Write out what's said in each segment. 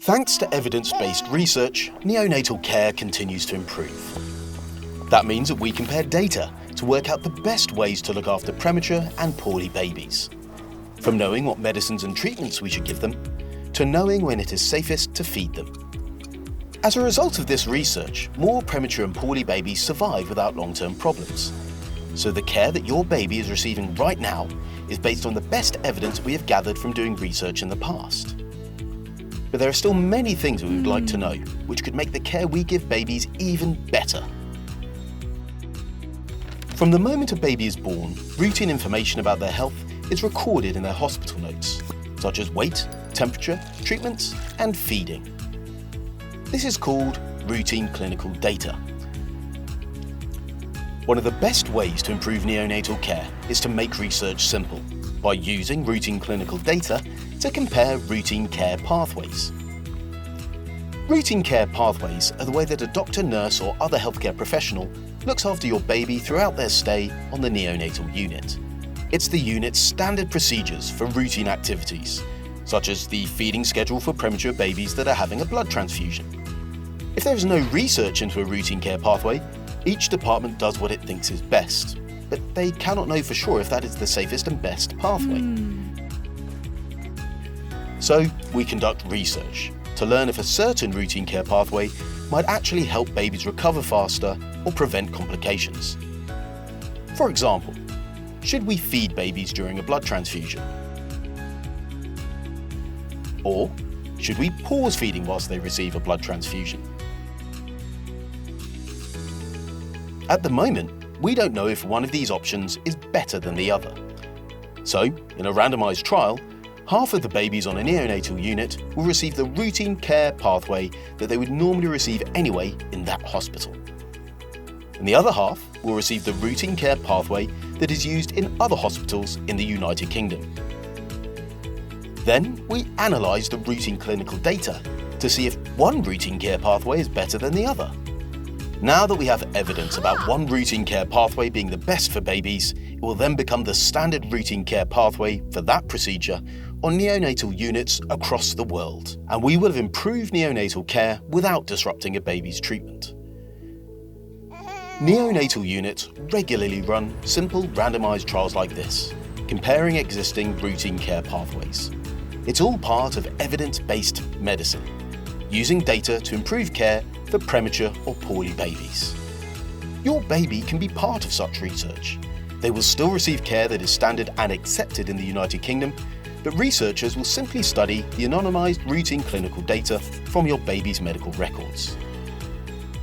Thanks to evidence-based research, neonatal care continues to improve. That means that we compare data to work out the best ways to look after premature and poorly babies. From knowing what medicines and treatments we should give them, to knowing when it is safest to feed them. As a result of this research, more premature and poorly babies survive without long-term problems. So the care that your baby is receiving right now is based on the best evidence we have gathered from doing research in the past. But there are still many things we would like to know, which could make the care we give babies even better. From the moment a baby is born, routine information about their health is recorded in their hospital notes, such as weight, temperature, treatments, and feeding. This is called routine clinical data. One of the best ways to improve neonatal care is to make research simple, by using routine clinical data to compare routine care pathways. Routine care pathways are the way that a doctor, nurse, or other healthcare professional looks after your baby throughout their stay on the neonatal unit. It's the unit's standard procedures for routine activities, such as the feeding schedule for premature babies that are having a blood transfusion. If there is no research into a routine care pathway, each department does what it thinks is best, but they cannot know for sure if that is the safest and best pathway. So we conduct research to learn if a certain routine care pathway might actually help babies recover faster or prevent complications. For example, should we feed babies during a blood transfusion? Or should we pause feeding whilst they receive a blood transfusion? At the moment, we don't know if one of these options is better than the other. So, in a randomized trial, half of the babies on a neonatal unit will receive the routine care pathway that they would normally receive anyway in that hospital. And the other half will receive the routine care pathway that is used in other hospitals in the United Kingdom. Then we analyse the routine clinical data to see if one routine care pathway is better than the other. Now that we have evidence about one routine care pathway being the best for babies, it will then become the standard routine care pathway for that procedure on neonatal units across the world, and we will have improved neonatal care without disrupting a baby's treatment. Neonatal units regularly run simple randomized trials like this, comparing existing routine care pathways. It's all part of evidence-based medicine, using data to improve care for premature or poorly babies. Your baby can be part of such research. They will still receive care that is standard and accepted in the United Kingdom, but researchers will simply study the anonymized routine clinical data from your baby's medical records.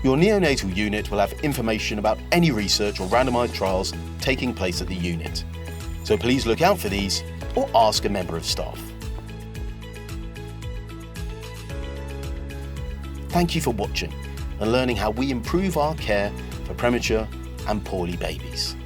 Your neonatal unit will have information about any research or randomized trials taking place at the unit. So please look out for these or ask a member of staff. Thank you for watching and learning how we improve our care for premature and poorly babies.